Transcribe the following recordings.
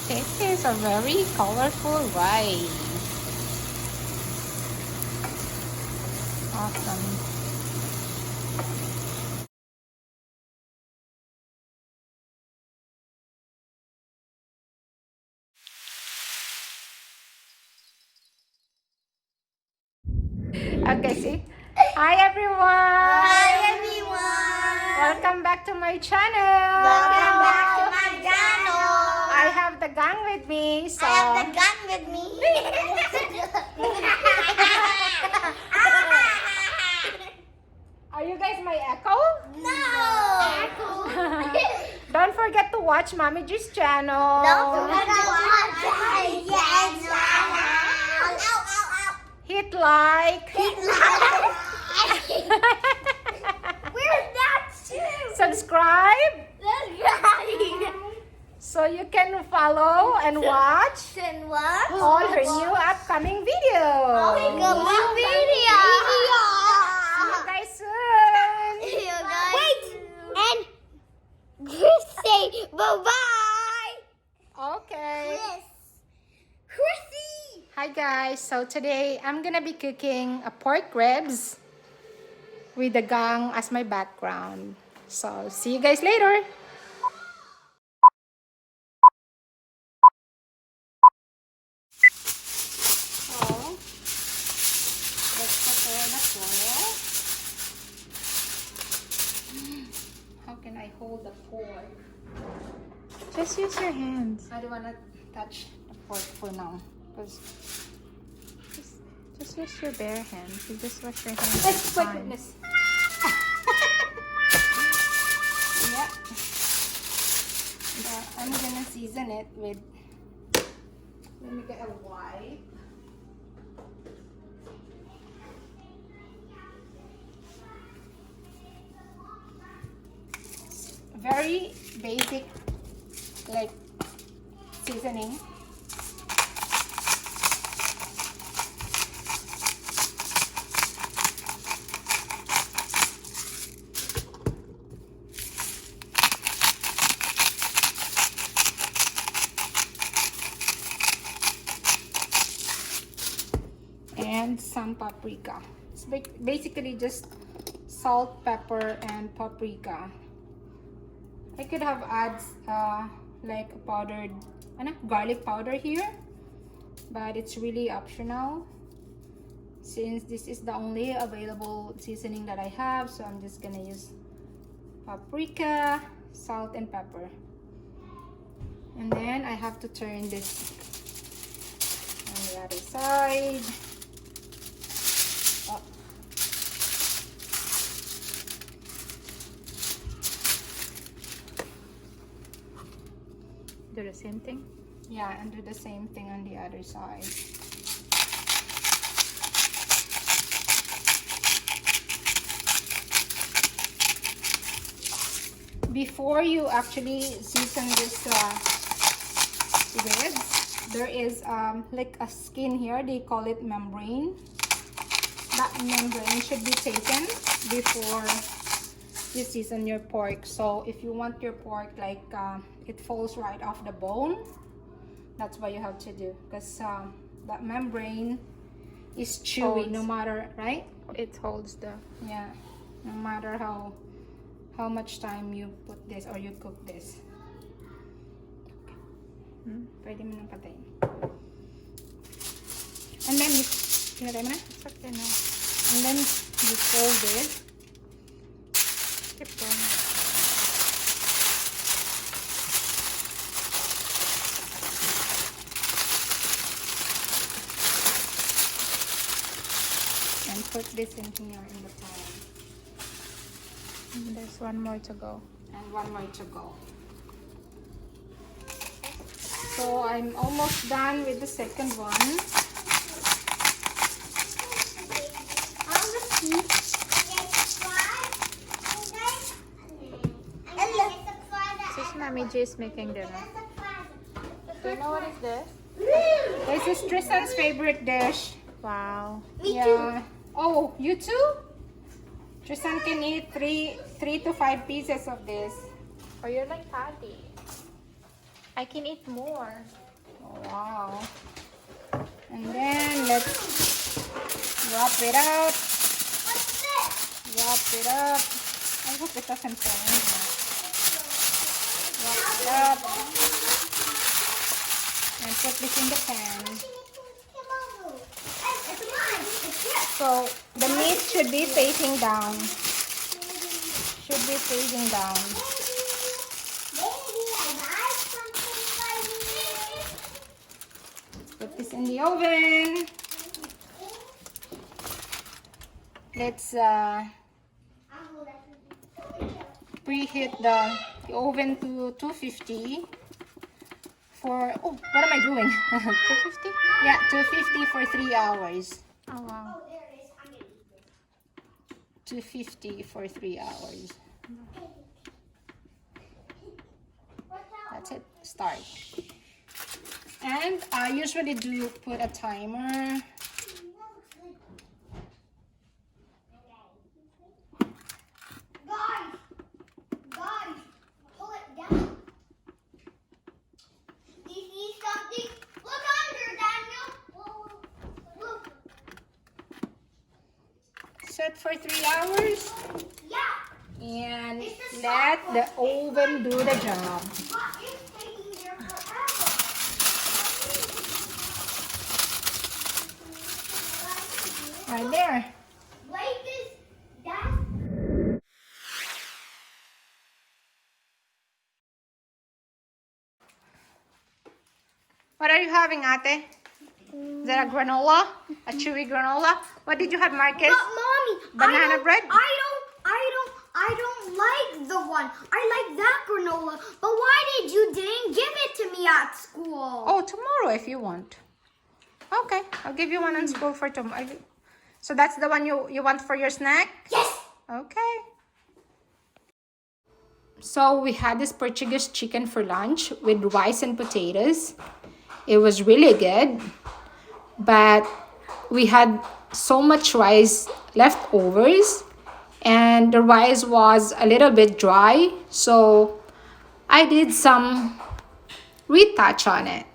This is a very colorful rice. Awesome. Okay, see? Hi everyone! Hi everyone! Welcome back to my channel! Welcome back to my channel! I have the gang with me, so... I have the gun with me. Are you guys my echo? No! Don't forget to watch Mommy G's channel. Don't forget to watch my channel. Hit like. Where's that too? Subscribe so you can follow and watch And what? all her new upcoming videos. video. See you guys soon. Wait, and Chris say bye-bye. Okay. Chrissy. Hi guys. So today I'm gonna be cooking a pork ribs with the gang as my background. So see you guys later. So let's prepare the foil. How can I hold the pork? Just use your hands. I don't wanna touch the pork for now because Just use your bare hands. You just wash your hands. oh it's my fine. goodness. Yeah. I'm gonna season it with, let me get a wipe. Very basic, like seasoning. And some paprika. It's basically just salt, pepper, and paprika. I could have added like a powdered garlic powder here, but it's really optional since this is the only available seasoning that I have. So I'm just gonna use paprika, salt, and pepper. And then I have to turn this on the other side. Oh. Do the same thing. Yeah, and do the same thing on the other side. Before you actually season this ribs, there is like a skin here. They call it membrane. That membrane should be taken before you season your pork. So if you want your pork like it falls right off the bone, that's what you have to do, because that membrane is chewy. Holds. No matter, right? It holds the. Yeah, no matter how much time you put this or you cook this. Pwede mo nang patayin. And then pinatay mo na? It's okay now. And then you fold it. Keep going. And put this in here in the pan. And there's one more to go. And one more to go. So I'm almost done with the second one. This is Mommy G is making dinner. Do you know what is this? This is Tristan's favorite dish. Wow. Me too. Oh, you too? Tristan can eat three to 5 pieces of this. Oh, you're like Patty. I can eat more. Oh, wow. And then let's wrap it up. What's this? Wrap it up. I hope it doesn't fall in here. Wrap it up. And put this in the pan. So the meat should be facing down. Should be facing down. Put this in the oven. Let's preheat the oven to 250 for, oh, what am I doing? 250? Yeah, 250 for 3 hours. Oh wow. 250 for 3 hours. That's it. Start. And I usually do put a timer. Guys, pull it down. Do you see something? Look under, Daniel. Whoa, look. Set for 3 hours. Yeah. And let the oven do the job. But it's taking there forever. Right there. Like this, that's What are you having, Ate? Is that a granola? A chewy granola? What did you have, Marcus? But mommy, Banana bread? I don't like the one. I like that granola. But why did you didn't give it to me at school? Oh, tomorrow if you want. Okay, I'll give you one in school for tomorrow. So that's the one you want for your snack? Yes. Okay. So we had this Portuguese chicken for lunch with rice and potatoes. It was really good. But we had so much rice leftovers. And the rice was a little bit dry. So I did some retouch on it.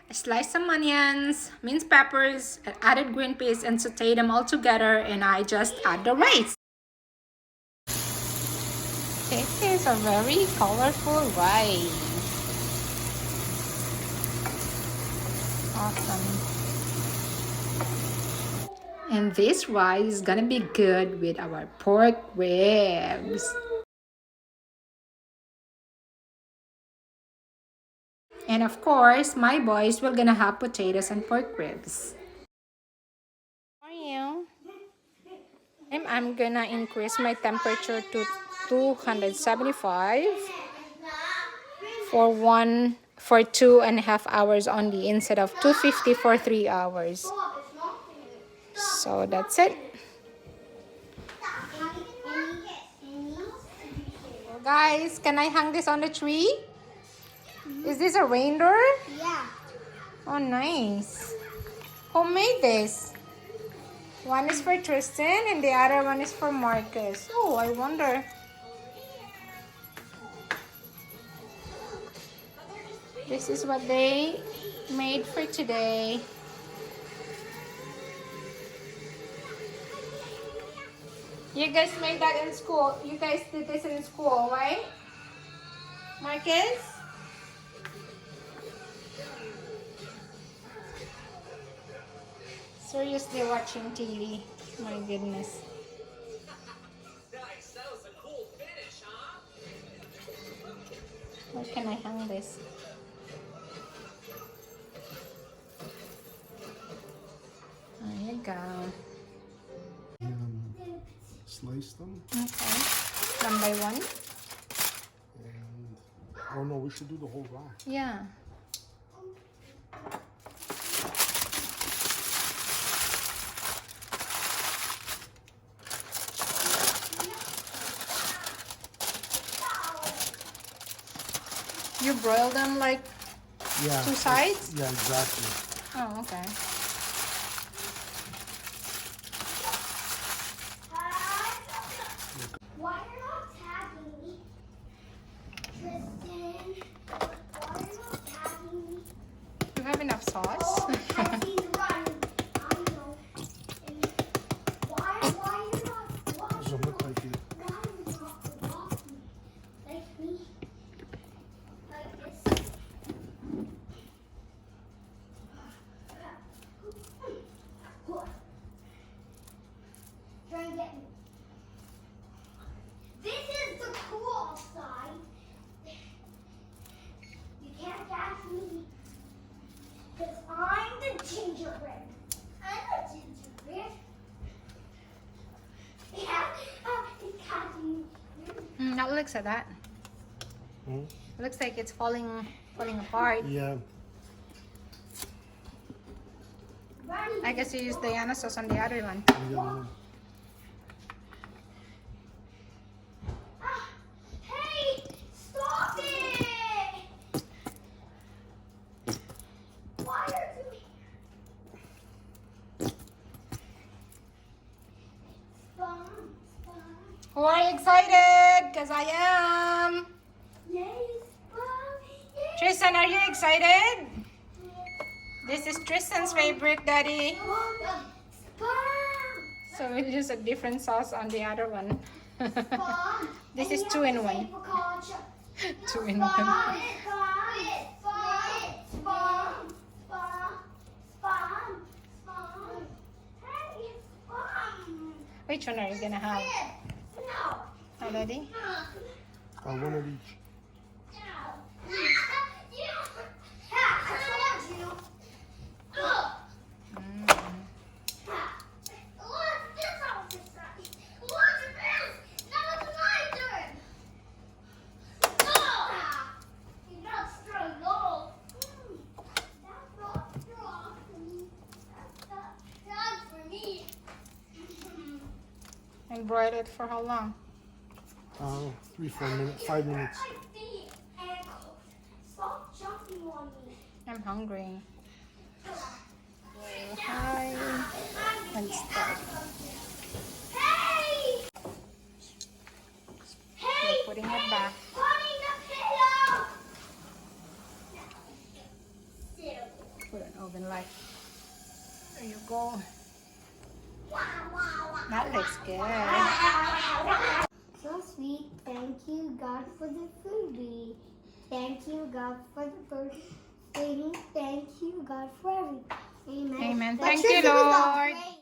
I sliced some onions, minced peppers, and added green peas and sauteed them all together, and I just add the rice. This is a very colorful rice. Awesome. And this rice is gonna be good with our pork ribs. And of course, my boys will gonna have potatoes and pork ribs. How are you? I'm gonna increase my temperature to 275 for 2.5 hours only instead of 250 for 3 hours. So that's it. Well, guys, can I hang this on the tree? Is this a reindeer? Yeah. Oh, nice. Who made this? One is for Tristan and the other one is for Marcus. Oh, I wonder. This is what they made for today. You guys made that in school. You guys did this in school, right? Marcus? Seriously watching TV. My goodness. Nice. That was a cool finish, huh? Where can I hang this? There you go. Slice them Okay. One by one. and oh no, we should do the whole rack. Yeah. You broil them like Yeah. two sides? Yeah, exactly. Oh, okay. Why are you not tagging me? Tristan, why sauce. Oh, and he's running. I know. And why you not? Doesn't look like it. Why you not walking like me? Like this. Try and get me. This is the cool side. You can't catch me. Because I'm the gingerbread. I'm the gingerbread. Yeah, it's catching me. That looks at that. Hmm? It looks like it's falling apart. Yeah. Running. I guess you use Diana sauce on the other one. Yeah. Hey, stop it! Why are you here? Spawn. Who are you excited? Because I am. Yay, spawn. Yay. Tristan, are you excited? This is Tristan's favorite, Daddy. Spawn. So we'll use a different sauce on the other one. Spawn. This And is you have 2 in to 1. say for culture. 2 in 1. Spawn. Spawn. Hey, spawn. Which one are you gonna have? No. Oh, Daddy? One of each. And broil it for how long? 3, 4 minutes, 5 minutes. Stop jumping on me. I'm hungry. Hi. And start. Hey! Hey! We're putting it back. Putting the pillow! Put an oven light. There you go. Wow, wow, wow. That looks good. So sweet. Thank you, God, for the foodie. Thank you, God, for the first thing. Thank you, God, for everything. Amen. Amen. But Thank you, Tristan was not Lord. great.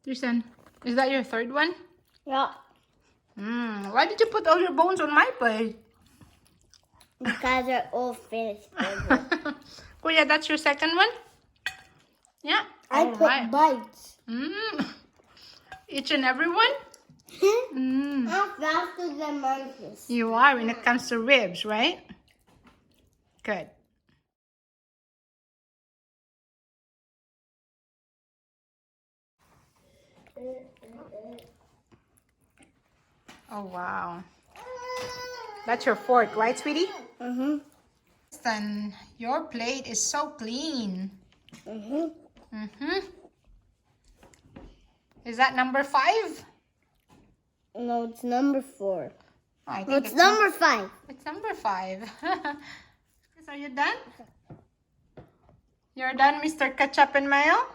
Tristan, is that your third one? Yeah, Why did you put all your bones on my plate? because they're all finished. Kuya, that's your second one? Yeah. I All put right. bites. Each and every one? I'm faster than Marcus. You are when it comes to ribs, right? Good. Oh, wow. That's your fork, right, sweetie? Mm-hmm. Tristan, your plate is so clean. Is that number 5? No, it's number 4. I No, think it's number 5. It's number 5. Yes, are you done? You're done, Mr. Ketchup and Mayo?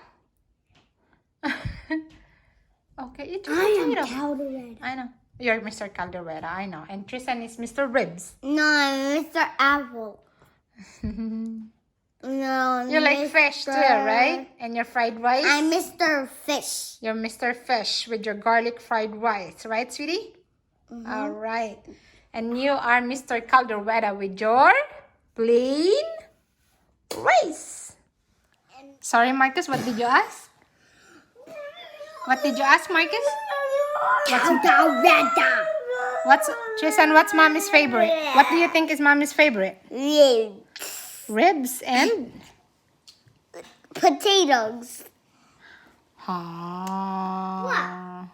Okay, eat your potato. Calderhead. I know. You're Mr. Caldereta, I know. And Tristan is Mr. Ribs. No, I'm Mr. Apple. No, You like fish too, right? And your fried rice? I'm Mr. Fish. You're Mr. Fish with your garlic fried rice, right, sweetie? All right. And you are Mr. Caldereta with your plain rice. Sorry, Marcus, what did you ask? What did you ask, Marcus? What's Tristan, what's mommy's favorite? What do you think is mommy's favorite? Ribs and Potatoes. Aww.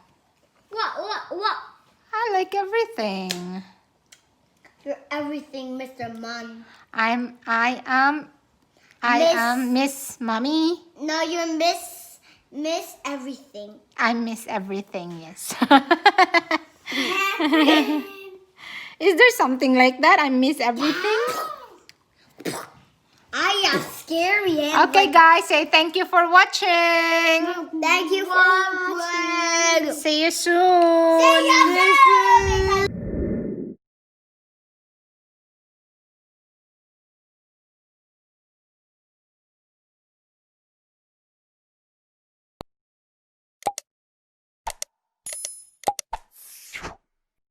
What? I like everything. You're everything, Mr. Mom. I am Miss Mommy. No, you're Miss Miss everything. I miss everything, yes. Is there something like that? I miss everything? I am scary. Okay, guys, say thank you for watching. Thank you for watching. See you soon. See you soon.